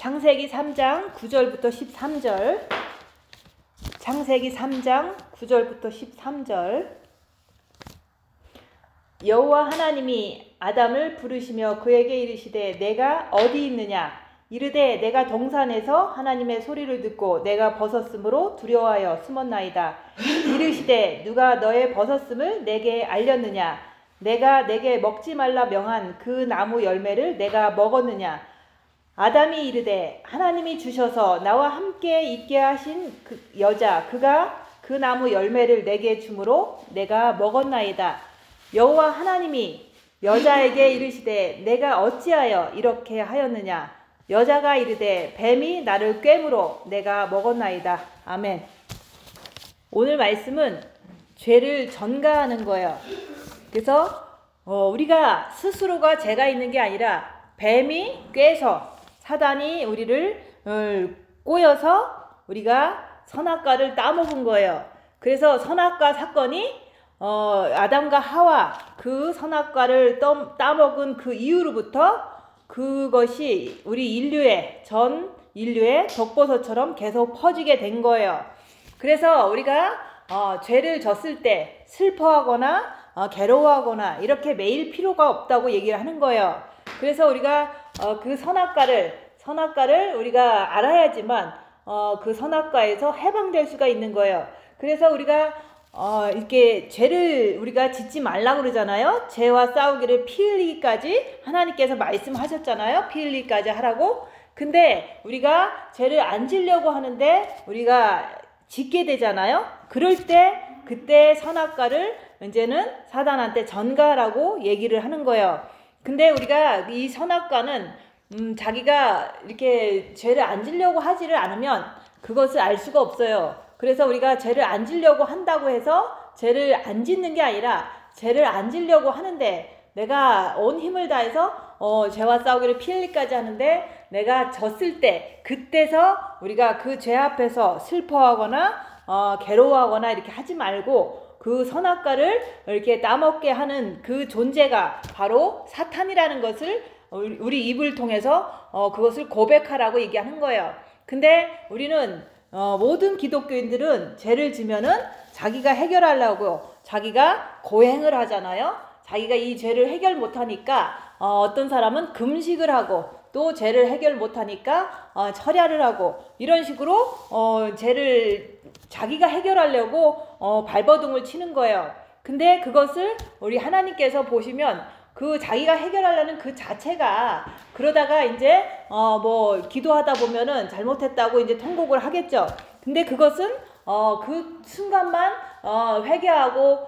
창세기 3장 9절부터 13절. 창세기 3장 9절부터 13절. 여호와 하나님이 아담을 부르시며 그에게 이르시되 내가 어디 있느냐? 이르되 내가 동산에서 하나님의 소리를 듣고 내가 벗었으므로 두려워하여 숨었나이다. 이르시되 누가 너의 벗었음을 내게 알렸느냐? 내가 내게 먹지 말라 명한 그 나무 열매를 내가 먹었느냐? 아담이 이르되 하나님이 주셔서 나와 함께 있게 하신 그 여자 그가 그 나무 열매를 내게 주므로 내가 먹었나이다. 여호와 하나님이 여자에게 이르시되 내가 어찌하여 이렇게 하였느냐? 여자가 이르되 뱀이 나를 꿰므로 내가 먹었나이다. 아멘. 오늘 말씀은 죄를 전가하는 거예요. 그래서 우리가 스스로가 죄가 있는 게 아니라 뱀이 꿰서 사단이 우리를 꼬여서 우리가 선악과를 따먹은 거예요. 그래서 선악과 사건이 아담과 하와 그 선악과를 따먹은 그 이후로부터 그것이 우리 전 인류의 독버섯처럼 계속 퍼지게 된 거예요. 그래서 우리가 죄를 졌을 때 슬퍼하거나 괴로워하거나 이렇게 매일 필요가 없다고 얘기를 하는 거예요. 그래서 우리가 그 선악과를 우리가 알아야지만 그 선악과에서 해방될 수가 있는 거예요. 그래서 우리가 이렇게 죄를 우리가 짓지 말라고 그러잖아요. 죄와 싸우기를 피 흘리기까지 하나님께서 말씀하셨잖아요. 피 흘리기까지 하라고. 근데 우리가 죄를 안 지려고 하는데 우리가 짓게 되잖아요. 그럴 때 그때 선악과를 이제는 사단한테 전가하라고 얘기를 하는 거예요. 근데 우리가 이 선악과는 자기가 이렇게 죄를 안 지려고 하지를 않으면 그것을 알 수가 없어요. 그래서 우리가 죄를 안 지려고 한다고 해서 죄를 안 짓는 게 아니라 죄를 안 지려고 하는데 내가 온 힘을 다해서 죄와 싸우기를 피 흘리기까지 하는데 내가 졌을 때 그때서 우리가 그 죄 앞에서 슬퍼하거나 괴로워하거나 이렇게 하지 말고 그 선악과를 이렇게 따먹게 하는 그 존재가 바로 사탄이라는 것을 우리 입을 통해서 그것을 고백하라고 얘기하는 거예요. 근데 우리는 모든 기독교인들은 죄를 지면은 자기가 해결하려고 자기가 고행을 하잖아요. 자기가 이 죄를 해결 못하니까 어떤 사람은 금식을 하고 또 죄를 해결 못하니까 철야를 하고 이런 식으로 죄를 자기가 해결하려고 발버둥을 치는 거예요. 근데 그것을 우리 하나님께서 보시면 그 자기가 해결하려는 그 자체가 그러다가 이제 기도하다 보면은 잘못했다고 이제 통곡을 하겠죠. 근데 그것은 그 순간만 회개하고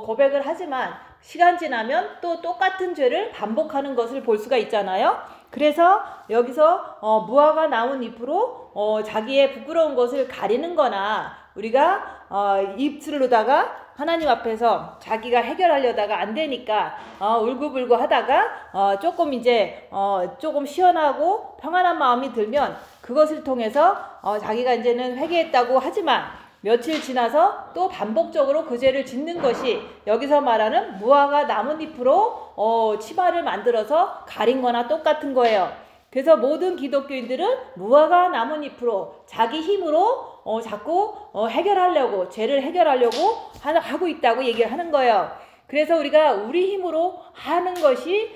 고백을 하지만 시간 지나면 또 똑같은 죄를 반복하는 것을 볼 수가 있잖아요. 그래서 여기서 무화과 나온 잎으로 자기의 부끄러운 것을 가리는 거나 우리가 입술로다가 하나님 앞에서 자기가 해결하려다가 안 되니까 울고불고 하다가 조금 이제 조금 시원하고 평안한 마음이 들면 그것을 통해서 자기가 이제는 회개했다고 하지만 며칠 지나서 또 반복적으로 그 죄를 짓는 것이 여기서 말하는 무화과 나뭇잎으로 치마를 만들어서 가린 거나 똑같은 거예요. 그래서 모든 기독교인들은 무화과 나뭇잎으로 자기 힘으로 자꾸 해결하려고 죄를 해결하려고 하고 있다고 얘기를 하는 거예요. 그래서 우리가 우리 힘으로 하는 것이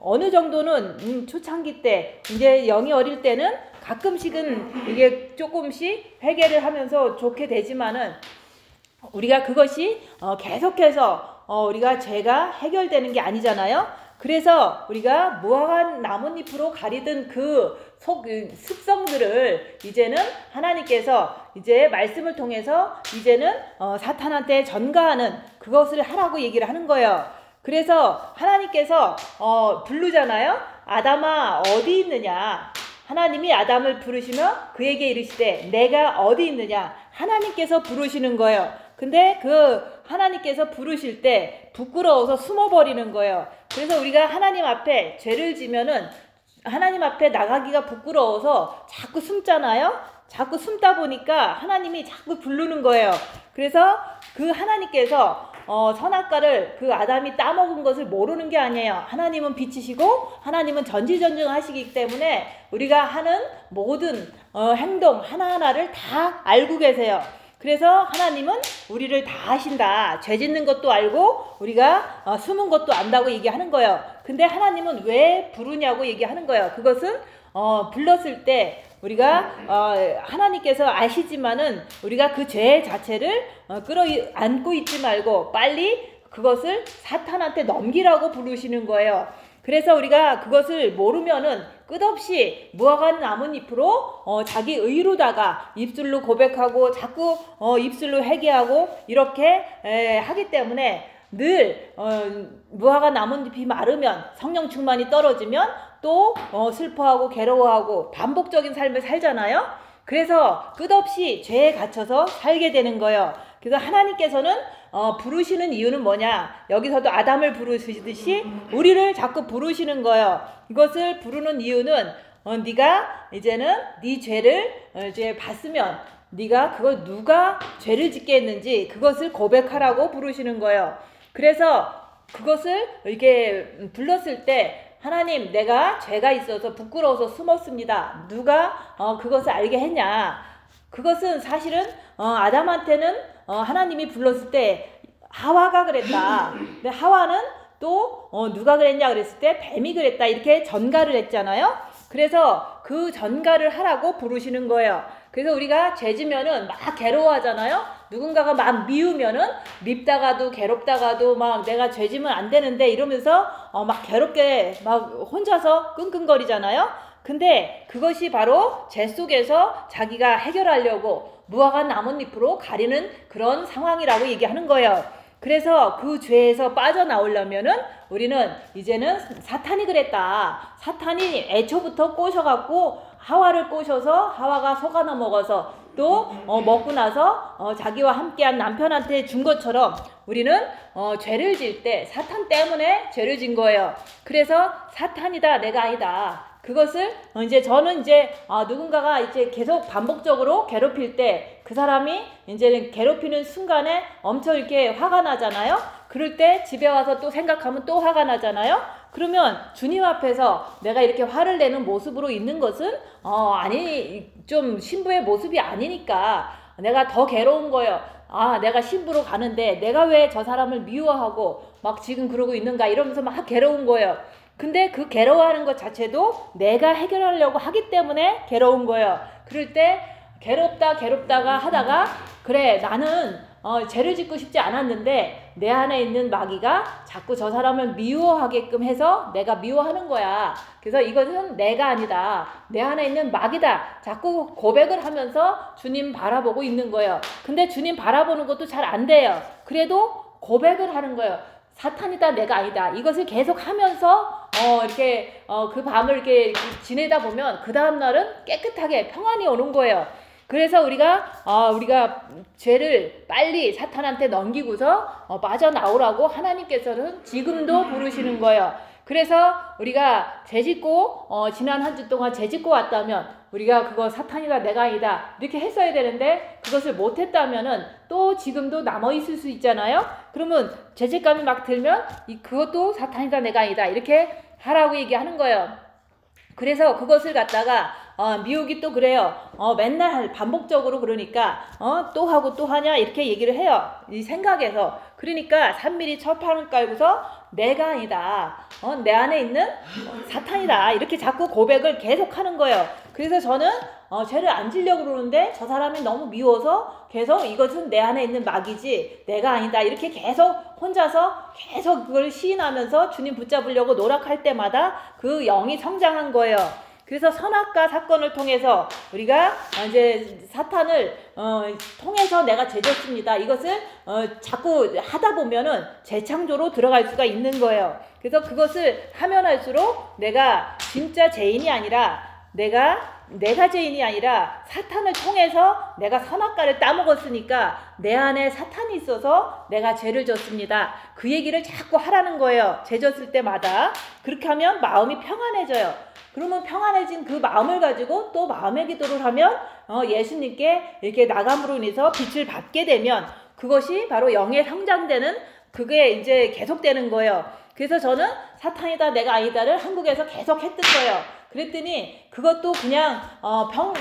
어느 정도는 초창기 때 이제 영이 어릴 때는 가끔씩은 이게 조금씩 회개를 하면서 좋게 되지만은 우리가 그것이 계속해서 우리가 죄가 해결되는 게 아니잖아요. 그래서 우리가 무화과 나뭇잎으로 가리던 그 습성들을 이제는 하나님께서 이제 말씀을 통해서 이제는 사탄한테 전가하는 그것을 하라고 얘기를 하는 거예요. 그래서 하나님께서 부르잖아요. 아담아 어디 있느냐? 하나님이 아담을 부르시며 그에게 이르시되 내가 어디 있느냐? 하나님께서 부르시는 거예요. 근데 그 하나님께서 부르실 때 부끄러워서 숨어버리는 거예요. 그래서 우리가 하나님 앞에 죄를 지면은 하나님 앞에 나가기가 부끄러워서 자꾸 숨잖아요. 자꾸 숨다 보니까 하나님이 자꾸 부르는 거예요. 그래서 그 하나님께서 선악과를 그 아담이 따먹은 것을 모르는 게 아니에요. 하나님은 빛이시고 하나님은 전지전능하시기 때문에 우리가 하는 모든 행동 하나하나를 다 알고 계세요. 그래서 하나님은 우리를 다 아신다. 죄 짓는 것도 알고 우리가 숨은 것도 안다고 얘기하는 거예요. 근데 하나님은 왜 부르냐고 얘기하는 거예요. 그것은 불렀을 때 우리가 하나님께서 아시지만은 우리가 그 죄 자체를 끌어안고 있지 말고 빨리 그것을 사탄한테 넘기라고 부르시는 거예요. 그래서 우리가 그것을 모르면은 끝없이 무화과 나뭇잎으로 자기 의로다가 입술로 고백하고 자꾸 입술로 회개하고 이렇게 하기 때문에 늘 무화과 나뭇잎이 마르면 성령 충만이 떨어지면 또 슬퍼하고 괴로워하고 반복적인 삶을 살잖아요. 그래서 끝없이 죄에 갇혀서 살게 되는 거예요. 그래서 하나님께서는 부르시는 이유는 뭐냐? 여기서도 아담을 부르시듯이 우리를 자꾸 부르시는 거예요. 이것을 부르는 이유는 네가 이제는 네 죄를 이제 봤으면 네가 그걸 누가 죄를 짓게 했는지 그것을 고백하라고 부르시는 거예요. 그래서 그것을 이렇게 불렀을 때 하나님, 내가 죄가 있어서 부끄러워서 숨었습니다. 누가 그것을 알게 했냐? 그것은 사실은 아담한테는 하나님이 불렀을 때 하와가 그랬다. 근데 하와는 또 누가 그랬냐 그랬을 때 뱀이 그랬다. 이렇게 전가를 했잖아요. 그래서 그 전가를 하라고 부르시는 거예요. 그래서 우리가 죄 지면은 막 괴로워하잖아요. 누군가가 막 미우면은 밉다가도 괴롭다가도 막 내가 죄 지면 안 되는데 이러면서 막 괴롭게 막 혼자서 끙끙거리잖아요. 근데 그것이 바로 죄 속에서 자기가 해결하려고 무화과 나뭇잎으로 가리는 그런 상황이라고 얘기하는 거예요. 그래서 그 죄에서 빠져나오려면은 우리는 이제는 사탄이 그랬다. 사탄이 애초부터 꼬셔갖고 하와를 꼬셔서 하와가 속아나 먹어서 또 먹고 나서 자기와 함께한 남편한테 준 것처럼 우리는 죄를 질 때 사탄 때문에 죄를 진 거예요. 그래서 사탄이다, 내가 아니다. 그것을 이제 저는 이제 누군가가 이제 계속 반복적으로 괴롭힐 때 그 사람이 이제는 괴롭히는 순간에 엄청 이렇게 화가 나잖아요. 그럴 때 집에 와서 또 생각하면 또 화가 나잖아요. 그러면 주님 앞에서 내가 이렇게 화를 내는 모습으로 있는 것은 좀 신부의 모습이 아니니까 내가 더 괴로운 거예요. 내가 신부로 가는데 내가 왜 저 사람을 미워하고 막 지금 그러고 있는가 이러면서 막 괴로운 거예요. 근데 그 괴로워하는 것 자체도 내가 해결하려고 하기 때문에 괴로운 거예요. 그럴 때 괴롭다가 하다가 그래, 나는 죄를 짓고 싶지 않았는데 내 안에 있는 마귀가 자꾸 저 사람을 미워하게끔 해서 내가 미워하는 거야. 그래서 이것은 내가 아니다. 내 안에 있는 마귀다. 자꾸 고백을 하면서 주님 바라보고 있는 거예요. 근데 주님 바라보는 것도 잘 안 돼요. 그래도 고백을 하는 거예요. 사탄이다, 내가 아니다. 이것을 계속 하면서 이렇게 그 밤을 이렇게 지내다 보면 그 다음 날은 깨끗하게 평안이 오는 거예요. 그래서 우리가 죄를 빨리 사탄한테 넘기고서 빠져나오라고 하나님께서는 지금도 부르시는 거예요. 그래서 우리가 죄 짓고 지난 한 주 동안 죄 짓고 왔다면 우리가 그거 사탄이다, 내가 아니다 이렇게 했어야 되는데 그것을 못했다면은 또 지금도 남아 있을 수 있잖아요. 그러면 죄책감이 막 들면 그것도 사탄이다, 내가 아니다 이렇게 하라고 얘기하는 거예요. 그래서 그것을 갖다가 미혹이 또 그래요. 맨날 반복적으로 그러니까 또 하고 또 하냐 이렇게 얘기를 해요. 이 생각에서. 그러니까 3mm 철판을 깔고서 내가 아니다. 내 안에 있는 사탄이다. 이렇게 자꾸 고백을 계속 하는 거예요. 그래서 저는 죄를 안 지려고 그러는데 저 사람이 너무 미워서 계속 이것은 내 안에 있는 마귀지 내가 아니다. 이렇게 계속 혼자서 계속 그걸 시인하면서 주님 붙잡으려고 노력할 때마다 그 영이 성장한 거예요. 그래서 선악과 사건을 통해서 우리가 이제 사탄을 통해서 내가 죄졌습니다. 이것을 자꾸 하다 보면은 재창조로 들어갈 수가 있는 거예요. 그래서 그것을 하면 할수록 내가 진짜 죄인이 아니라 내가 죄인이 아니라 사탄을 통해서 내가 선악과를 따먹었으니까 내 안에 사탄이 있어서 내가 죄를 졌습니다. 그 얘기를 자꾸 하라는 거예요. 죄 졌을 때마다. 그렇게 하면 마음이 평안해져요. 그러면 평안해진 그 마음을 가지고 또 마음의 기도를 하면 예수님께 이렇게 나감으로 인해서 빛을 받게 되면 그것이 바로 영의 성장되는 그게 이제 계속되는 거예요. 그래서 저는 사탄이다 내가 아니다를 한국에서 계속 했던 거예요. 그랬더니 그것도 그냥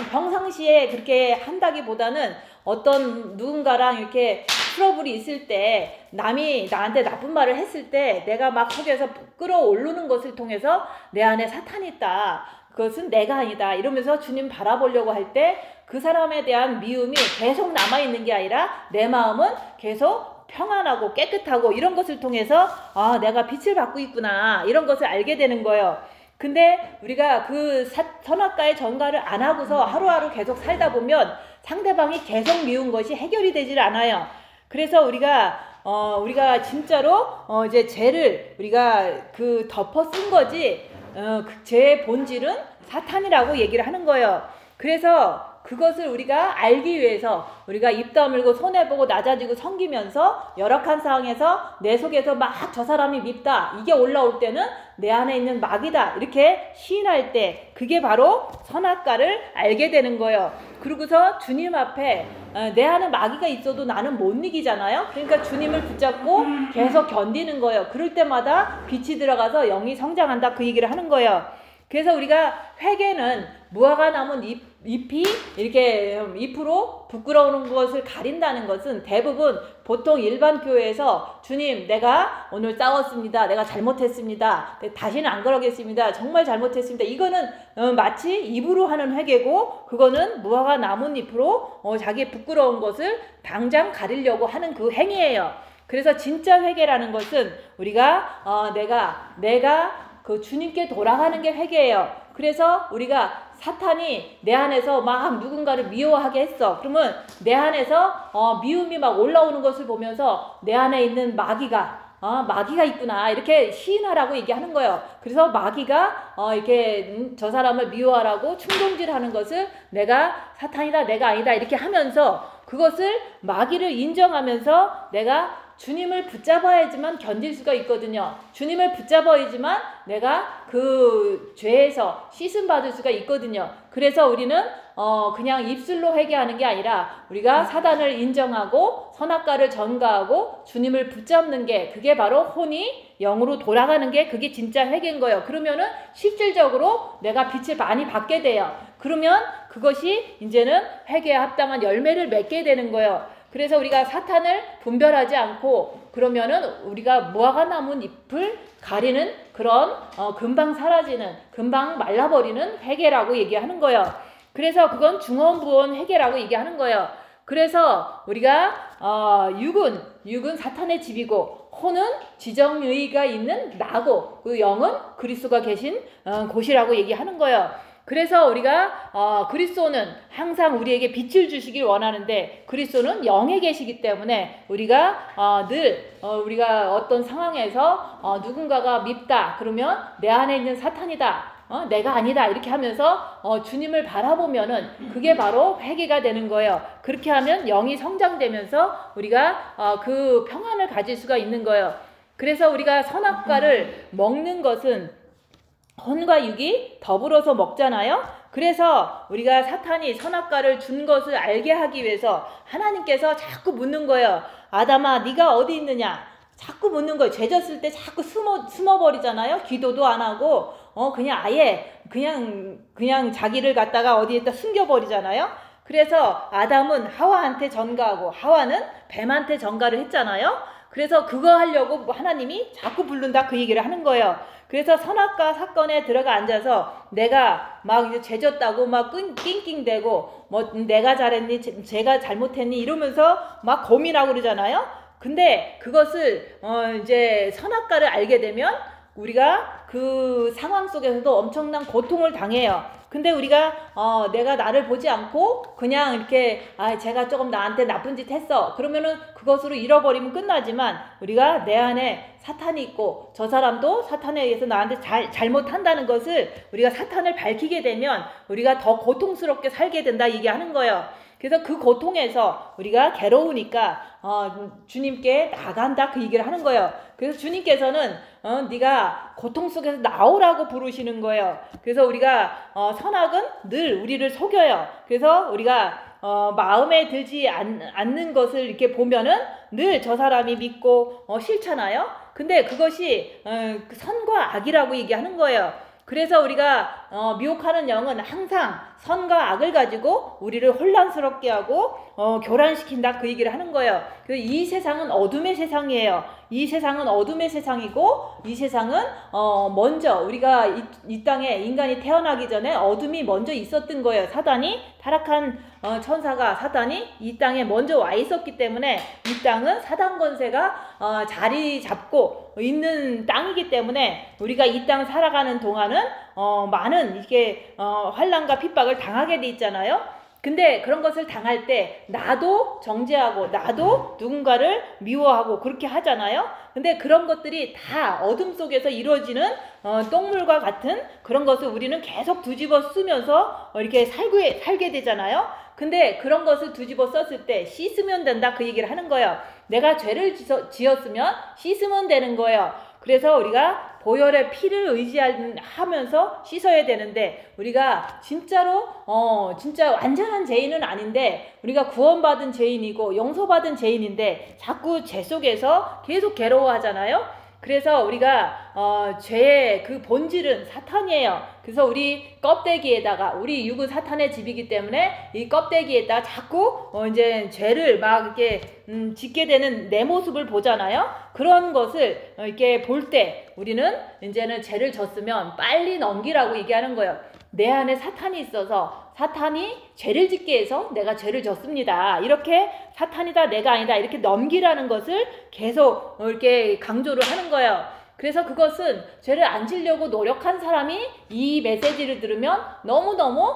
평상시에 그렇게 한다기보다는 어떤 누군가랑 이렇게 트러블이 있을 때 남이 나한테 나쁜 말을 했을 때 내가 막 속에서 끌어오르는 것을 통해서 내 안에 사탄이 있다. 그것은 내가 아니다. 이러면서 주님 바라보려고 할 때 그 사람에 대한 미움이 계속 남아있는 게 아니라 내 마음은 계속 평안하고 깨끗하고 이런 것을 통해서 아 내가 빛을 받고 있구나 이런 것을 알게 되는 거예요. 근데 우리가 그 선악과의 전가를 안 하고서 하루하루 계속 살다 보면 상대방이 계속 미운 것이 해결이 되질 않아요. 그래서 우리가 진짜로 이제 죄를 우리가 그 덮어 쓴 거지 그 죄의 본질은 사탄이라고 얘기를 하는 거예요. 그래서 그것을 우리가 알기 위해서 우리가 입 다물고 손해보고 낮아지고 섬기면서 열악한 상황에서 내 속에서 막 저 사람이 밉다 이게 올라올 때는 내 안에 있는 마귀다 이렇게 시인할 때 그게 바로 선악과를 알게 되는 거예요. 그러고서 주님 앞에 내 안에 마귀가 있어도 나는 못 이기잖아요. 그러니까 주님을 붙잡고 계속 견디는 거예요. 그럴 때마다 빛이 들어가서 영이 성장한다 그 얘기를 하는 거예요. 그래서 우리가 회개는 무화과 나무 잎이 이렇게 잎으로 부끄러우는 것을 가린다는 것은 대부분 보통 일반 교회에서 주님 내가 오늘 싸웠습니다. 내가 잘못했습니다. 다시는 안 그러겠습니다. 정말 잘못했습니다. 이거는 마치 입으로 하는 회개고 그거는 무화과 나뭇잎으로 자기 부끄러운 것을 당장 가리려고 하는 그 행위예요. 그래서 진짜 회개라는 것은 우리가 내가 그 주님께 돌아가는 게 회개예요. 그래서 우리가 사탄이 내 안에서 막 누군가를 미워하게 했어. 그러면 내 안에서 미움이 막 올라오는 것을 보면서 내 안에 있는 마귀가 있구나 이렇게 시인하라고 얘기하는 거예요. 그래서 마귀가 이렇게 저 사람을 미워하라고 충동질하는 것을 내가 사탄이다 내가 아니다 이렇게 하면서 그것을 마귀를 인정하면서 내가 주님을 붙잡아야지만 견딜 수가 있거든요. 주님을 붙잡아야지만 내가 그 죄에서 씻음 받을 수가 있거든요. 그래서 우리는 그냥 입술로 회개하는 게 아니라 우리가 사단을 인정하고 선악과를 전가하고 주님을 붙잡는 게 그게 바로 혼이 영으로 돌아가는 게 그게 진짜 회개인 거예요. 그러면은 실질적으로 내가 빛을 많이 받게 돼요. 그러면 그것이 이제는 회개에 합당한 열매를 맺게 되는 거예요. 그래서 우리가 사탄을 분별하지 않고 그러면은 우리가 무화과 나무 잎을 가리는 그런 금방 사라지는 금방 말라버리는 회개라고 얘기하는 거예요. 그래서 그건 중언부언 회개라고 얘기하는 거예요. 그래서 우리가 육은 사탄의 집이고 혼은 지정의가 있는 나고 그 영은 그리스도가 계신 곳이라고 얘기하는 거예요. 그래서 우리가 그리스도는 항상 우리에게 빛을 주시길 원하는데 그리스도는 영에 계시기 때문에 우리가 늘 우리가 어떤 상황에서 누군가가 밉다 그러면 내 안에 있는 사탄이다 내가 아니다 이렇게 하면서 주님을 바라보면은 그게 바로 회개가 되는 거예요. 그렇게 하면 영이 성장되면서 우리가 그 평안을 가질 수가 있는 거예요. 그래서 우리가 선악과를 먹는 것은 혼과 육이 더불어서 먹잖아요. 그래서 우리가 사탄이 선악과를 준 것을 알게 하기 위해서 하나님께서 자꾸 묻는 거예요. 아담아 네가 어디 있느냐 자꾸 묻는 거예요. 죄 졌을 때 자꾸 숨어버리잖아요. 기도도 안 하고 그냥 아예 그냥 자기를 갖다가 어디에다 숨겨버리잖아요. 그래서 아담은 하와한테 전가하고 하와는 뱀한테 전가를 했잖아요. 그래서 그거 하려고 하나님이 자꾸 부른다 그 얘기를 하는 거예요. 그래서 선악과 사건에 들어가 앉아서 내가 막 이제 죄졌다고 막 낑낑대고 뭐 내가 잘했니 제가 잘못했니 이러면서 막 고민하고 그러잖아요. 근데 그것을 이제 선악과를 알게 되면 우리가 그 상황 속에서도 엄청난 고통을 당해요. 근데 우리가 내가 나를 보지 않고 그냥 이렇게 제가 조금 나한테 나쁜 짓 했어 그러면은 그것으로 잃어버리면 끝나지만 우리가 내 안에 사탄이 있고 저 사람도 사탄에 의해서 나한테 잘못한다는 것을 우리가 사탄을 밝히게 되면 우리가 더 고통스럽게 살게 된다 얘기하는 거예요. 그래서 그 고통에서 우리가 괴로우니까 주님께 나간다 그 얘기를 하는 거예요. 그래서 주님께서는 네가 고통 속에서 나오라고 부르시는 거예요. 그래서 우리가 선악은 늘 우리를 속여요. 그래서 우리가 마음에 들지 않는 것을 이렇게 보면은 늘 저 사람이 믿고 싫잖아요. 근데 그것이 선과 악이라고 얘기하는 거예요. 그래서 우리가 미혹하는 영은 항상 선과 악을 가지고 우리를 혼란스럽게 하고 교란시킨다, 그 얘기를 하는 거예요. 이 세상은 어둠의 세상이에요. 이 세상은 어둠의 세상이고, 이 세상은 먼저 우리가 이 땅에 인간이 태어나기 전에 어둠이 먼저 있었던 거예요. 사단이, 타락한 천사가, 사단이 이 땅에 먼저 와 있었기 때문에 이 땅은 사단 권세가 자리 잡고 있는 땅이기 때문에 우리가 이 땅 살아가는 동안은 많은 이게 환난과 핍박을 당하게 돼 있잖아요. 근데 그런 것을 당할 때 나도 정죄하고 나도 누군가를 미워하고 그렇게 하잖아요. 근데 그런 것들이 다 어둠 속에서 이루어지는 똥물과 같은 그런 것을 우리는 계속 뒤집어 쓰면서 이렇게 살게 되잖아요. 근데 그런 것을 뒤집어 썼을 때 씻으면 된다, 그 얘기를 하는 거예요. 내가 죄를 지었으면 씻으면 되는 거예요. 그래서 우리가 보혈의 피를 의지하면서 씻어야 되는데, 우리가 진짜로 진짜 완전한 죄인은 아닌데 우리가 구원받은 죄인이고 용서받은 죄인인데 자꾸 죄 속에서 계속 괴로워하잖아요. 그래서 우리가 죄의 그 본질은 사탄이에요. 그래서 우리 껍데기에다가, 우리 육은 사탄의 집이기 때문에 이 껍데기에다 자꾸 이제 죄를 막 이렇게 짓게 되는 내 모습을 보잖아요. 그런 것을 이렇게 볼 때 우리는 이제는 죄를 졌으면 빨리 넘기라고 얘기하는 거예요. 내 안에 사탄이 있어서 사탄이 죄를 짓게 해서 내가 죄를 졌습니다, 이렇게 사탄이다 내가 아니다 이렇게 넘기라는 것을 계속 이렇게 강조를 하는 거예요. 그래서 그것은 죄를 안 지려고 노력한 사람이 이 메시지를 들으면 너무너무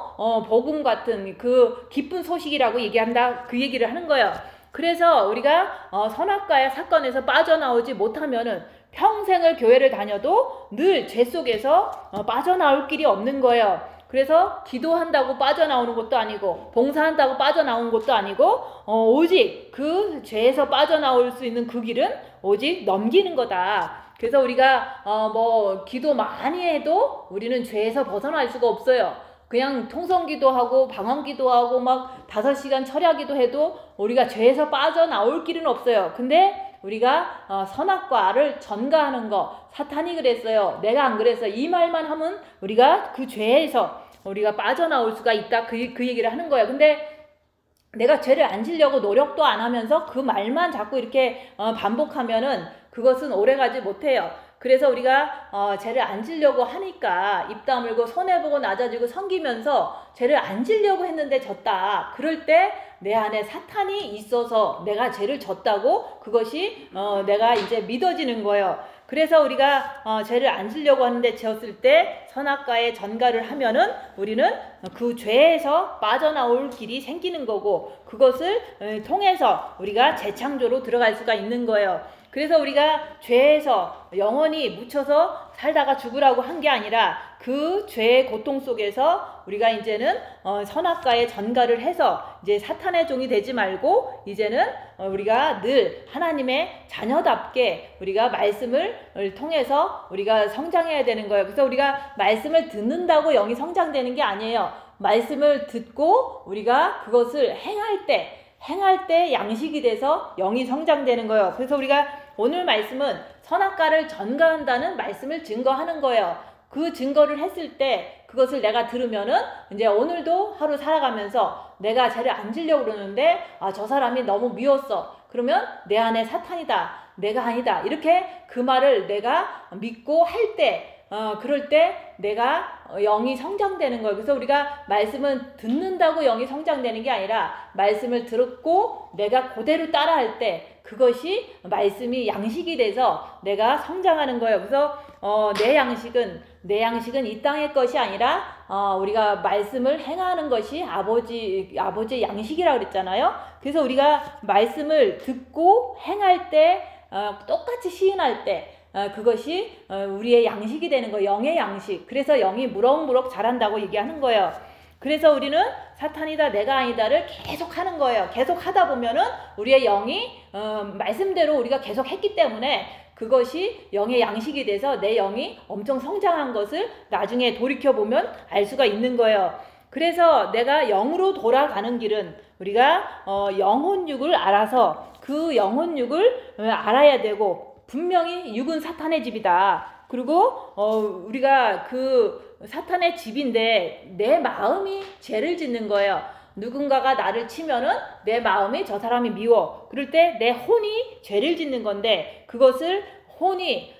복음 같은 그 기쁜 소식이라고 얘기한다, 그 얘기를 하는 거예요. 그래서 우리가 선악과의 사건에서 빠져나오지 못하면은 평생을 교회를 다녀도 늘 죄 속에서 빠져나올 길이 없는 거예요. 그래서 기도한다고 빠져나오는 것도 아니고 봉사한다고 빠져나오는 것도 아니고 오직 그 죄에서 빠져나올 수 있는 그 길은 오직 넘기는 거다. 그래서 우리가 뭐 기도 많이 해도 우리는 죄에서 벗어날 수가 없어요. 그냥 통성기도하고 방언기도하고 막 5시간 철야기도 해도 우리가 죄에서 빠져나올 길은 없어요. 근데 우리가 선악과를 전가하는 거, 사탄이 그랬어요, 내가 안 그랬어요, 이 말만 하면 우리가 그 죄에서 우리가 빠져나올 수가 있다, 그 얘기를 하는 거예요. 근데 내가 죄를 안 지려고 노력도 안 하면서 그 말만 자꾸 이렇게 반복하면은 그것은 오래가지 못해요. 그래서 우리가 죄를 안 지려고 하니까 입 다물고 손해보고 낮아지고 섬기면서 죄를 안 지려고 했는데 졌다. 그럴 때 내 안에 사탄이 있어서 내가 죄를 졌다고 그것이 내가 이제 믿어지는 거예요. 그래서 우리가 죄를 안 지려고 하는데 지었을 때 선악과에 전가를 하면은 우리는 그 죄에서 빠져나올 길이 생기는 거고, 그것을 통해서 우리가 재창조로 들어갈 수가 있는 거예요. 그래서 우리가 죄에서 영원히 묻혀서 살다가 죽으라고 한 게 아니라 그 죄의 고통 속에서 우리가 이제는 선악과에 전가를 해서 이제 사탄의 종이 되지 말고 이제는 우리가 늘 하나님의 자녀답게 우리가 말씀을 통해서 우리가 성장해야 되는 거예요. 그래서 우리가 말씀을 듣는다고 영이 성장되는 게 아니에요. 말씀을 듣고 우리가 그것을 행할 때 양식이 돼서 영이 성장되는 거예요. 그래서 우리가 오늘 말씀은 선악과를 전가한다는 말씀을 증거하는 거예요. 그 증거를 했을 때 그것을 내가 들으면은 이제 오늘도 하루 살아가면서 내가 죄를 안 지려고 그러는데 저 사람이 너무 미웠어. 그러면 내 안에 사탄이다, 내가 아니다, 이렇게 그 말을 내가 믿고 할 때 그럴 때 내가 영이 성장되는 거예요. 그래서 우리가 말씀은 듣는다고 영이 성장되는 게 아니라 말씀을 듣고 내가 그대로 따라할 때 그것이 말씀이 양식이 돼서 내가 성장하는 거예요. 그래서 내 양식은 이 땅의 것이 아니라 우리가 말씀을 행하는 것이 아버지의 양식이라고 그랬잖아요. 그래서 우리가 말씀을 듣고 행할 때 똑같이 시인할 때 그것이 우리의 양식이 되는 거예요. 영의 양식. 그래서 영이 무럭무럭 자란다고 얘기하는 거예요. 그래서 우리는 사탄이다 내가 아니다를 계속 하는 거예요. 계속 하다 보면은 우리의 영이 말씀대로 우리가 계속 했기 때문에 그것이 영의 양식이 돼서 내 영이 엄청 성장한 것을 나중에 돌이켜보면 알 수가 있는 거예요. 그래서 내가 영으로 돌아가는 길은 우리가 영혼육을 알아서 그 영혼육을 알아야 되고, 분명히 육은 사탄의 집이다. 그리고 우리가 그 사탄의 집인데 내 마음이 죄를 짓는 거예요. 누군가가 나를 치면은 내 마음이 저 사람이 미워. 그럴 때 내 혼이 죄를 짓는 건데, 그것을 혼이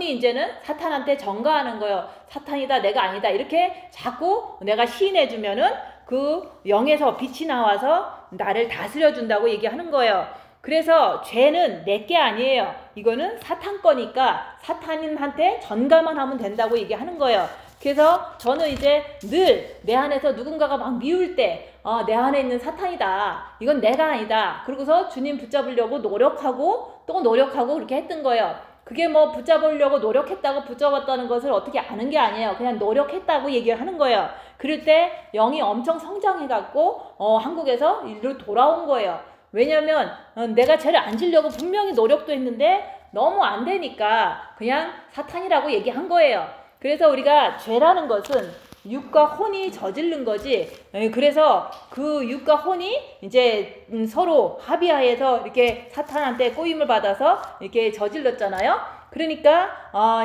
이제는 사탄한테 전가하는 거예요. 사탄이다, 내가 아니다. 이렇게 자꾸 내가 시인해주면은 그 영에서 빛이 나와서 나를 다스려 준다고 얘기하는 거예요. 그래서 죄는 내게 아니에요. 이거는 사탄 거니까 사탄인한테 전가만 하면 된다고 얘기하는 거예요. 그래서 저는 이제 늘 내 안에서 누군가가 막 미울 때 내 안에 있는 사탄이다. 이건 내가 아니다. 그러고서 주님 붙잡으려고 노력하고 또 노력하고 그렇게 했던 거예요. 그게 뭐 붙잡으려고 노력했다고 붙잡았다는 것을 어떻게 아는 게 아니에요. 그냥 노력했다고 얘기를 하는 거예요. 그럴 때 영이 엄청 성장해갖고 한국에서 일로 돌아온 거예요. 왜냐면 내가 죄를 안 지려고 분명히 노력도 했는데 너무 안 되니까 그냥 사탄이라고 얘기한 거예요. 그래서 우리가 죄라는 것은 육과 혼이 저지른 거지. 그래서 그 육과 혼이 이제 서로 합의하에서 이렇게 사탄한테 꼬임을 받아서 이렇게 저질렀잖아요. 그러니까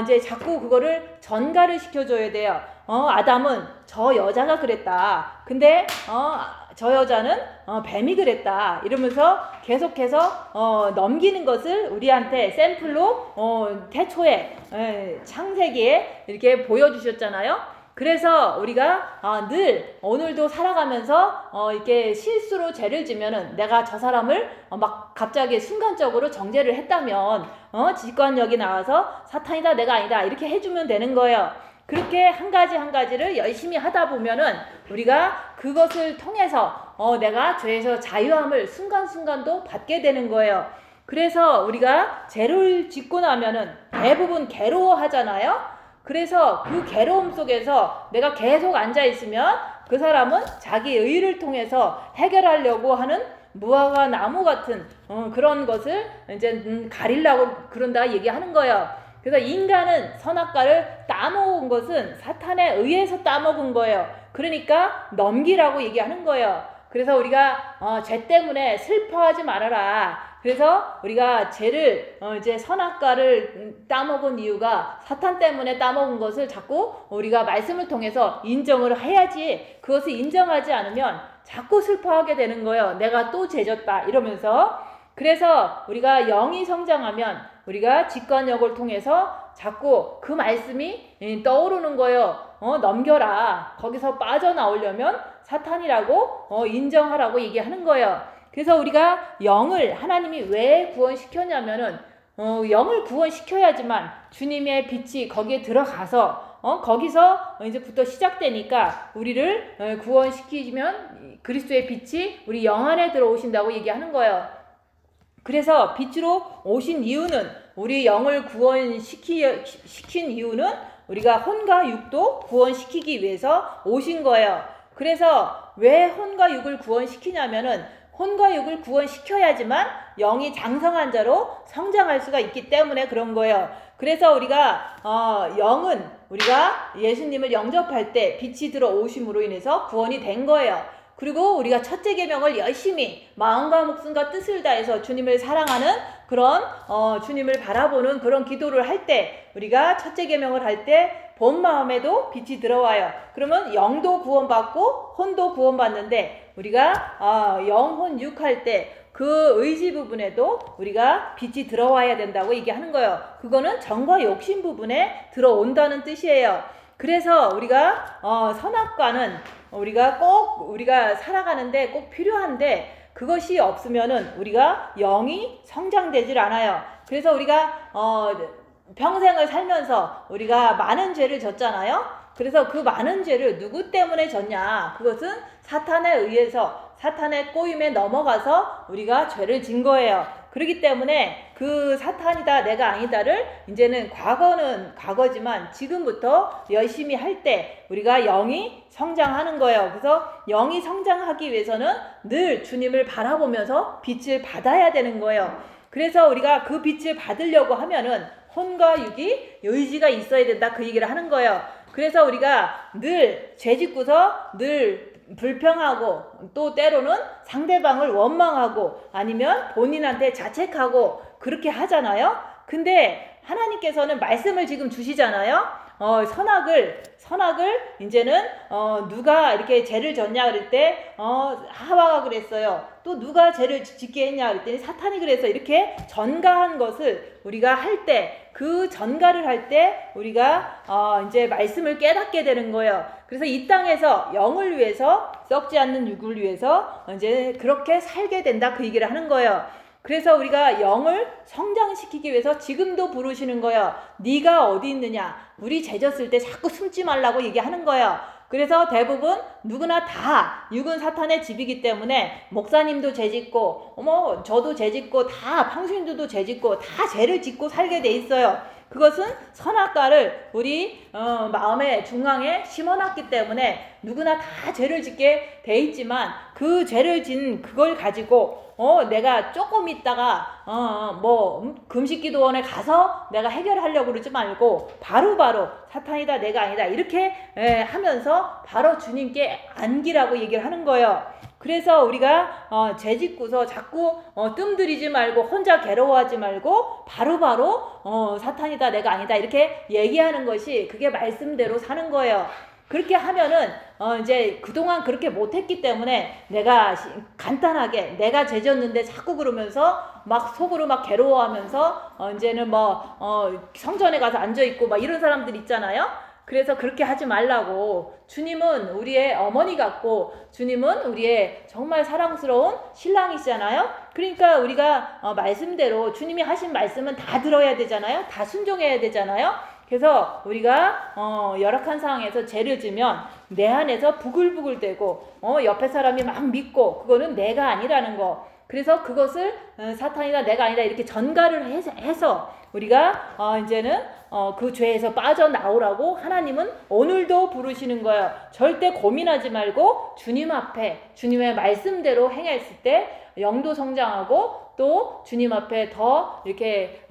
이제 자꾸 그거를 전가를 시켜줘야 돼요. 아담은 저 여자가 그랬다. 근데 저 여자는 뱀이 그랬다. 이러면서 계속해서 넘기는 것을 우리한테 샘플로 태초에 창세기에 이렇게 보여주셨잖아요. 그래서 우리가 늘 오늘도 살아가면서 이렇게 실수로 죄를 지면은 내가 저 사람을 막 갑자기 순간적으로 정죄를 했다면 직관력이 나와서 사탄이다, 내가 아니다, 이렇게 해주면 되는 거예요. 그렇게 한 가지 한 가지를 열심히 하다 보면은 우리가 그것을 통해서 내가 죄에서 자유함을 순간순간도 받게 되는 거예요. 그래서 우리가 죄를 짓고 나면은 대부분 괴로워하잖아요. 그래서 그 괴로움 속에서 내가 계속 앉아있으면 그 사람은 자기 의를 통해서 해결하려고 하는 무화과 나무 같은 그런 것을 이제 가리려고 그런다 얘기하는 거예요. 그래서 인간은 선악과를 따먹은 것은 사탄에 의해서 따먹은 거예요. 그러니까 넘기라고 얘기하는 거예요. 그래서 우리가 죄 때문에 슬퍼하지 말아라. 그래서 우리가 죄를 이제 선악과를 따먹은 이유가 사탄 때문에 따먹은 것을 자꾸 우리가 말씀을 통해서 인정을 해야지, 그것을 인정하지 않으면 자꾸 슬퍼하게 되는 거예요. 내가 또 죄졌다 이러면서. 그래서 우리가 영이 성장하면 우리가 직관력을 통해서 자꾸 그 말씀이 떠오르는 거예요. 넘겨라. 거기서 빠져나오려면 사탄이라고 인정하라고 얘기하는 거예요. 그래서 우리가 영을 하나님이 왜 구원시켰냐면은 영을 구원시켜야지만 주님의 빛이 거기에 들어가서 거기서 이제부터 시작되니까 우리를 구원시키면 그리스도의 빛이 우리 영 안에 들어오신다고 얘기하는 거예요. 그래서 빛으로 오신 이유는, 우리 영을 구원시킨 이유는 우리가 혼과 육도 구원시키기 위해서 오신 거예요. 그래서 왜 혼과 육을 구원시키냐면은 혼과 육을 구원시켜야지만 영이 장성한 자로 성장할 수가 있기 때문에 그런 거예요. 그래서 우리가 영은 우리가 예수님을 영접할 때 빛이 들어오심으로 인해서 구원이 된 거예요. 그리고 우리가 첫째 계명을 열심히 마음과 목숨과 뜻을 다해서 주님을 사랑하는 그런 주님을 바라보는 그런 기도를 할 때, 우리가 첫째 계명을 할 때 본 마음에도 빛이 들어와요. 그러면 영도 구원받고 혼도 구원받는데, 우리가 영혼 육 할 때 그 의지 부분에도 우리가 빛이 들어와야 된다고 얘기하는 거예요. 그거는 정과 욕심 부분에 들어온다는 뜻이에요. 그래서 우리가 선악과는 우리가 살아가는데 꼭 필요한데, 그것이 없으면은 우리가 영이 성장되질 않아요. 그래서 우리가 평생을 살면서 우리가 많은 죄를 졌잖아요. 그래서 그 많은 죄를 누구 때문에 졌냐? 그것은 사탄에 의해서, 사탄의 꼬임에 넘어가서 우리가 죄를 진 거예요. 그렇기 때문에 그 사탄이다, 내가 아니다를 이제는 과거는 과거지만 지금부터 열심히 할 때 우리가 영이 성장하는 거예요. 그래서 영이 성장하기 위해서는 늘 주님을 바라보면서 빛을 받아야 되는 거예요. 그래서 우리가 그 빛을 받으려고 하면은 혼과 육이 의지가 있어야 된다, 그 얘기를 하는 거예요. 그래서 우리가 늘 죄짓고서 늘 불평하고 또 때로는 상대방을 원망하고 아니면 본인한테 자책하고 그렇게 하잖아요. 근데 하나님께서는 말씀을 지금 주시잖아요. 선악을 이제는 누가 이렇게 죄를 졌냐 그럴 때 하와가 그랬어요. 또 누가 죄를 짓게 했냐 그랬더니 사탄이 그래서 이렇게 전가한 것을 우리가 할 때 그 전가를 할 때 우리가 이제 말씀을 깨닫게 되는 거예요. 그래서 이 땅에서 영을 위해서 썩지 않는 육을 위해서 이제 그렇게 살게 된다 그 얘기를 하는 거예요. 그래서 우리가 영을 성장시키기 위해서 지금도 부르시는 거예요. 네가 어디 있느냐. 우리 죄졌을 때 자꾸 숨지 말라고 얘기하는 거예요. 그래서 대부분 누구나 다 육은 사탄의 집이기 때문에 목사님도 죄짓고 저도 죄짓고 다 팡수인들도 죄짓고 다 죄를 짓고 살게 돼 있어요. 그것은 선악과를 우리 마음의 중앙에 심어놨기 때문에 누구나 다 죄를 짓게 돼 있지만 그 죄를 진 그걸 가지고 내가 조금 있다가 금식기도원에 가서 내가 해결하려고 그러지 말고 바로바로 사탄이다 내가 아니다 이렇게 하면서 바로 주님께 안기라고 얘기를 하는 거예요. 그래서 우리가 죄짓고서 자꾸 뜸들이지 말고 혼자 괴로워하지 말고 바로바로 사탄이다 내가 아니다 이렇게 얘기하는 것이 그게 말씀대로 사는 거예요. 그렇게 하면은 이제 그동안 그렇게 못했기 때문에 내가 간단하게 내가 죄졌는데 자꾸 그러면서 막 속으로 막 괴로워하면서 이제는 성전에 가서 앉아있고 막 이런 사람들 있잖아요. 그래서 그렇게 하지 말라고. 주님은 우리의 어머니 같고 주님은 우리의 정말 사랑스러운 신랑이시잖아요. 그러니까 우리가 말씀대로 주님이 하신 말씀은 다 들어야 되잖아요. 다 순종해야 되잖아요. 그래서 우리가 열악한 상황에서 죄를 지면 내 안에서 부글부글 대고 옆에 사람이 막 믿고 그거는 내가 아니라는 거. 그래서 그것을 사탄이다 내가 아니다 이렇게 전가를 해서 우리가 이제는 그 죄에서 빠져나오라고 하나님은 오늘도 부르시는 거예요. 절대 고민하지 말고 주님 앞에 주님의 말씀대로 행했을 때 영도 성장하고 또 주님 앞에 더 이렇게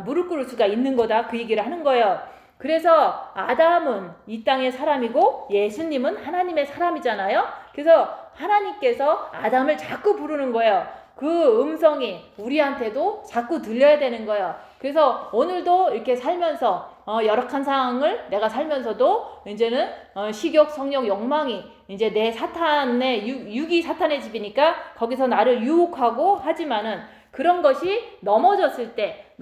무릎 꿇을 수가 있는 거다 그 얘기를 하는 거예요. 그래서 아담은 이 땅의 사람이고 예수님은 하나님의 사람이잖아요. 그래서 하나님께서 아담을 자꾸 부르는 거예요. 그 음성이 우리한테도 자꾸 들려야 되는 거예요. 그래서 오늘도 이렇게 살면서 열악한 상황을 내가 살면서도 이제는 식욕, 성욕, 욕망이 이제 내 사탄의 육이 사탄의 집이니까 거기서 나를 유혹하고 하지만은 그런 것이 넘어졌을 때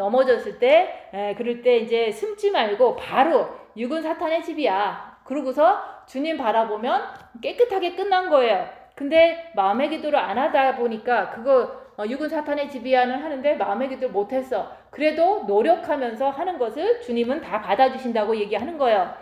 그럴 때 이제 숨지 말고 바로 육은 사탄의 집이야. 그러고서 주님 바라보면 깨끗하게 끝난 거예요. 근데 마음의 기도를 안 하다 보니까 그거 육은 사탄의 집이야는 하는데 마음의 기도를 못했어. 그래도 노력하면서 하는 것을 주님은 다 받아주신다고 얘기하는 거예요.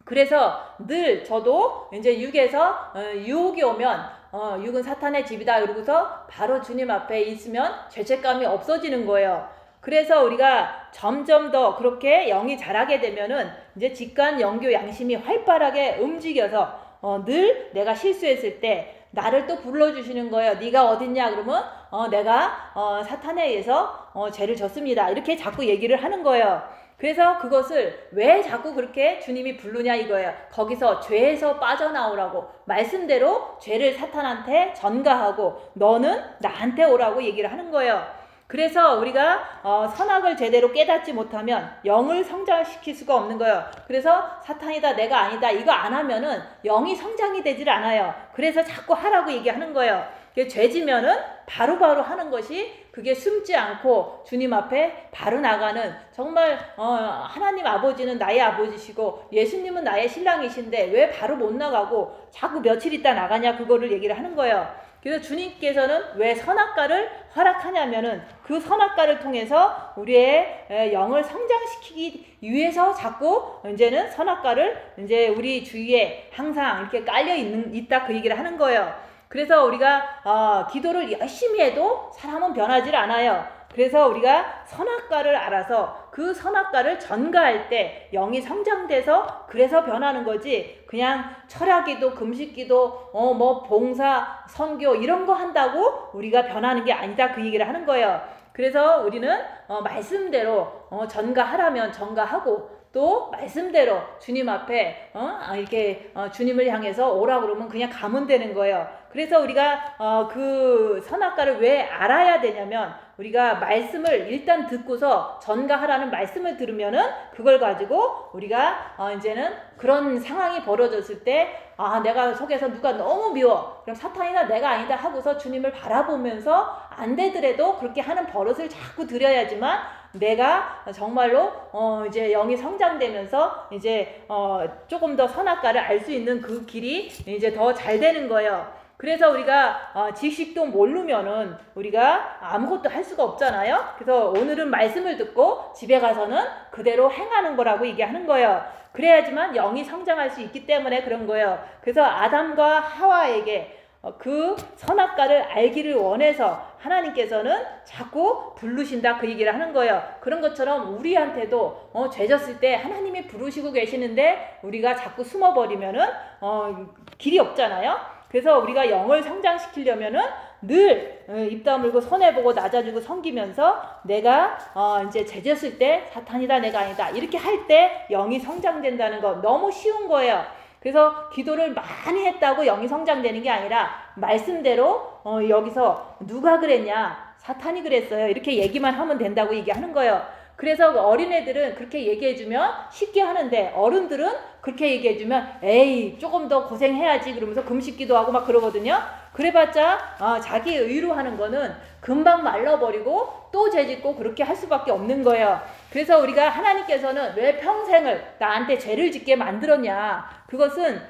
그래서 늘 저도 이제 육에서 유혹이 오면 육은 사탄의 집이다 이러고서 바로 주님 앞에 있으면 죄책감이 없어지는 거예요. 그래서 우리가 점점 더 그렇게 영이 자라게 되면은 이제 직관, 영교, 양심이 활발하게 움직여서 늘 내가 실수했을 때 나를 또 불러주시는 거예요. 네가 어딨냐 그러면 내가 사탄에 의해서 죄를 졌습니다. 이렇게 자꾸 얘기를 하는 거예요. 그래서 그것을 왜 자꾸 그렇게 주님이 부르냐 이거예요. 거기서 죄에서 빠져나오라고 말씀대로 죄를 사탄한테 전가하고 너는 나한테 오라고 얘기를 하는 거예요. 그래서 우리가 선악을 제대로 깨닫지 못하면 영을 성장시킬 수가 없는 거예요. 그래서 사탄이다 내가 아니다 이거 안 하면은 영이 성장이 되질 않아요. 그래서 자꾸 하라고 얘기하는 거예요. 죄지면은 바로바로 하는 것이 그게 숨지 않고 주님 앞에 바로 나가는 정말 하나님 아버지는 나의 아버지시고 예수님은 나의 신랑이신데 왜 바로 못 나가고 자꾸 며칠 있다 나가냐 그거를 얘기를 하는 거예요. 그래서 주님께서는 왜 선악과를 허락하냐면은 그 선악과를 통해서 우리의 영을 성장시키기 위해서 자꾸 이제는 선악과를 이제 우리 주위에 항상 이렇게 깔려 있다 그 얘기를 하는 거예요. 그래서 우리가 기도를 열심히 해도 사람은 변하지 않아요. 그래서 우리가 선악과를 알아서 그 선악과를 전가할 때 영이 성장돼서 그래서 변하는 거지 그냥 철학기도 금식기도 봉사 선교 이런 거 한다고 우리가 변하는 게 아니다 그 얘기를 하는 거예요. 그래서 우리는 말씀대로 전가하라면 전가하고 또 말씀대로 주님 앞에 이렇게 주님을 향해서 오라 그러면 그냥 가면 되는 거예요. 그래서 우리가 그 선악과를 왜 알아야 되냐면, 우리가 말씀을 일단 듣고서 전가하라는 말씀을 들으면은 그걸 가지고 우리가 이제는 그런 상황이 벌어졌을 때 내가 속에서 누가 너무 미워, 그럼 사탄이나 내가 아니다 하고서 주님을 바라보면서 안 되더라도 그렇게 하는 버릇을 자꾸 들여야지만 내가 정말로 이제 영이 성장되면서 이제 조금 더 선악과를 알 수 있는 그 길이 이제 더 잘 되는 거예요. 그래서 우리가 지식도 모르면은 우리가 아무것도 할 수가 없잖아요. 그래서 오늘은 말씀을 듣고 집에 가서는 그대로 행하는 거라고 얘기하는 거예요. 그래야지만 영이 성장할 수 있기 때문에 그런 거예요. 그래서 아담과 하와에게 그 선악과를 알기를 원해서 하나님께서는 자꾸 부르신다, 그 얘기를 하는 거예요. 그런 것처럼 우리한테도 죄 졌을 때 하나님이 부르시고 계시는데 우리가 자꾸 숨어버리면은 길이 없잖아요. 그래서 우리가 영을 성장시키려면은 늘 입 다물고 손해보고 낮아지고 섬기면서 내가 이제 죄 졌을 때 사탄이다 내가 아니다 이렇게 할 때 영이 성장된다는 거 너무 쉬운 거예요. 그래서 기도를 많이 했다고 영이 성장되는 게 아니라 말씀대로 여기서 누가 그랬냐, 사탄이 그랬어요, 이렇게 얘기만 하면 된다고 얘기하는 거예요. 그래서 어린애들은 그렇게 얘기해주면 쉽게 하는데 어른들은 그렇게 얘기해주면 에이 조금 더 고생해야지 그러면서 금식기도 하고 막 그러거든요. 그래봤자 자기 의로 하는 거는 금방 말라버리고 또 죄짓고 그렇게 할 수밖에 없는 거예요. 그래서 우리가 하나님께서는 왜 평생을 나한테 죄를 짓게 만들었냐, 그것은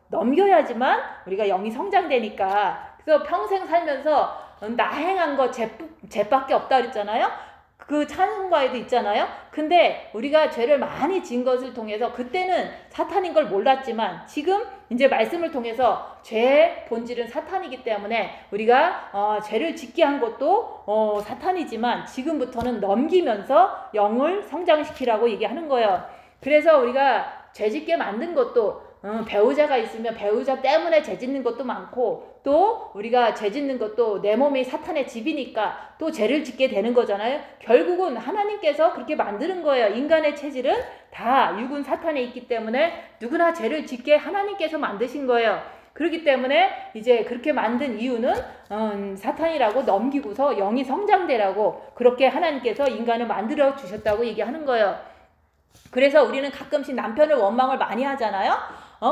넘겨야지만 우리가 영이 성장되니까. 그래서 평생 살면서 나 행한 거 죄밖에 없다 그랬잖아요. 그 찬송가에도 있잖아요. 근데 우리가 죄를 많이 지은 것을 통해서 그때는 사탄인 걸 몰랐지만 지금 이제 말씀을 통해서 죄의 본질은 사탄이기 때문에 우리가 죄를 짓게 한 것도 사탄이지만 지금부터는 넘기면서 영을 성장시키라고 얘기하는 거예요. 그래서 우리가 죄 짓게 만든 것도 배우자가 있으면 배우자 때문에 죄 짓는 것도 많고, 또 우리가 죄 짓는 것도 내 몸이 사탄의 집이니까 또 죄를 짓게 되는 거잖아요. 결국은 하나님께서 그렇게 만드는 거예요. 인간의 체질은 다 육은 사탄에 있기 때문에 누구나 죄를 짓게 하나님께서 만드신 거예요. 그렇기 때문에 이제 그렇게 만든 이유는 사탄이라고 넘기고서 영이 성장되라고 그렇게 하나님께서 인간을 만들어 주셨다고 얘기하는 거예요. 그래서 우리는 가끔씩 남편을 원망을 많이 하잖아요.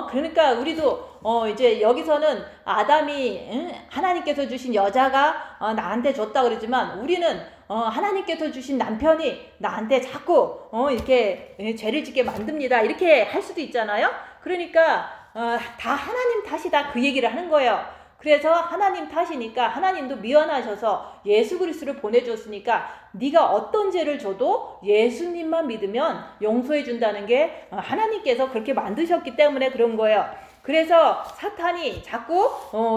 그러니까 우리도 이제 여기서는 아담이 하나님께서 주신 여자가 나한테 줬다 그러지만 우리는 하나님께서 주신 남편이 나한테 자꾸 이렇게 죄를 짓게 만듭니다, 이렇게 할 수도 있잖아요. 그러니까 다 하나님 탓이다, 그 얘기를 하는 거예요. 그래서 하나님 탓이니까 하나님도 미워하셔서 예수 그리스도를 보내줬으니까 네가 어떤 죄를 줘도 예수님만 믿으면 용서해 준다는 게 하나님께서 그렇게 만드셨기 때문에 그런 거예요. 그래서 사탄이 자꾸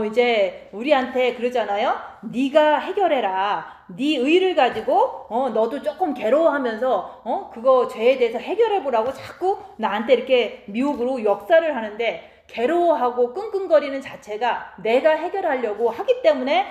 이제 우리한테 그러잖아요. 네가 해결해라. 네 의를 가지고 너도 조금 괴로워하면서 그거 죄에 대해서 해결해 보라고 자꾸 나한테 이렇게 미혹으로 역사를 하는데, 괴로워하고 끙끙거리는 자체가 내가 해결하려고 하기 때문에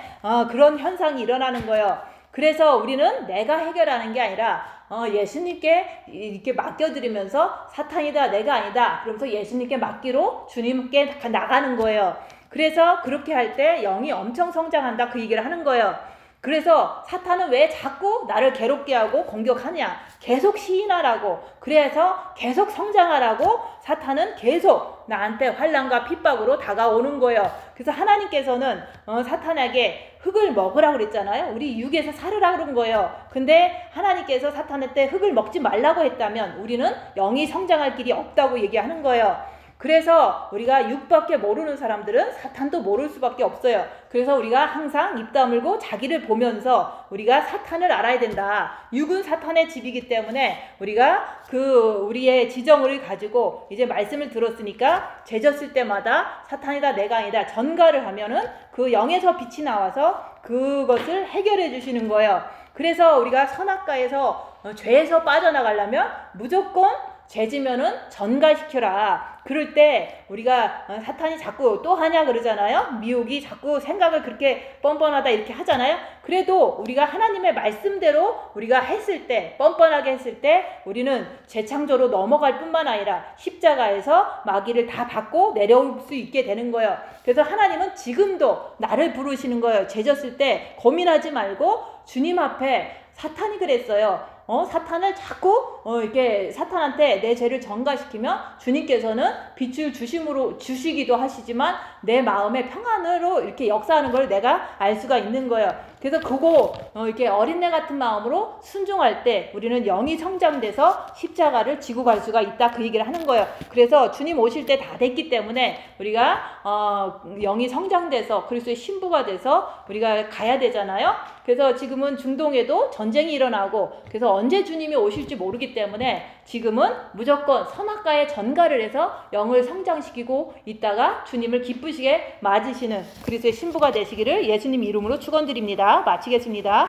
그런 현상이 일어나는 거예요. 그래서 우리는 내가 해결하는 게 아니라 예수님께 이렇게 맡겨드리면서 사탄이다 내가 아니다 그러면서 예수님께 맡기로 주님께 나가는 거예요. 그래서 그렇게 할 때 영이 엄청 성장한다, 그 얘기를 하는 거예요. 그래서 사탄은 왜 자꾸 나를 괴롭게 하고 공격하냐, 계속 시인하라고, 그래서 계속 성장하라고 사탄은 계속 나한테 환난과 핍박으로 다가오는 거예요. 그래서 하나님께서는 사탄에게 흙을 먹으라고 그랬잖아요. 우리 육에서 살으라 그런 거예요. 근데 하나님께서 사탄한테 흙을 먹지 말라고 했다면 우리는 영이 성장할 길이 없다고 얘기하는 거예요. 그래서 우리가 육밖에 모르는 사람들은 사탄도 모를 수밖에 없어요. 그래서 우리가 항상 입 다물고 자기를 보면서 우리가 사탄을 알아야 된다. 육은 사탄의 집이기 때문에 우리가 우리의 지정을 가지고 이제 말씀을 들었으니까 죄 졌을 때마다 사탄이다 내가 아니다 전가를 하면은 그 영에서 빛이 나와서 그것을 해결해 주시는 거예요. 그래서 우리가 선악과에서 죄에서 빠져나가려면 무조건 죄지면은 전가시켜라. 그럴 때 우리가 사탄이 자꾸 또 하냐 그러잖아요. 미혹이 자꾸 생각을 그렇게 뻔뻔하다 이렇게 하잖아요. 그래도 우리가 하나님의 말씀대로 우리가 했을 때, 뻔뻔하게 했을 때 우리는 재창조로 넘어갈 뿐만 아니라 십자가에서 마귀를 다 받고 내려올 수 있게 되는 거예요. 그래서 하나님은 지금도 나를 부르시는 거예요. 죄졌을 때 고민하지 말고 주님 앞에, 사탄이 그랬어요. 사탄을 자꾸 이렇게 사탄한테 내 죄를 전가시키면 주님께서는 빛을 주시기도 하시지만 내 마음의 평안으로 이렇게 역사하는 걸 내가 알 수가 있는 거예요. 그래서 그거 이렇게 어린애 같은 마음으로 순종할 때 우리는 영이 성장돼서 십자가를 지고 갈 수가 있다, 그 얘기를 하는 거예요. 그래서 주님 오실 때 다 됐기 때문에 우리가 영이 성장돼서 그리스도의 신부가 돼서 우리가 가야 되잖아요. 그래서 지금은 중동에도 전쟁이 일어나고, 그래서 언제 주님이 오실지 모르기 때문에 지금은 무조건 선악과에 전가를 해서 영을 성장시키고 있다가 주님을 기쁘시게 맞으시는 그리스도의 신부가 되시기를 예수님 이름으로 축원드립니다. 마치겠습니다.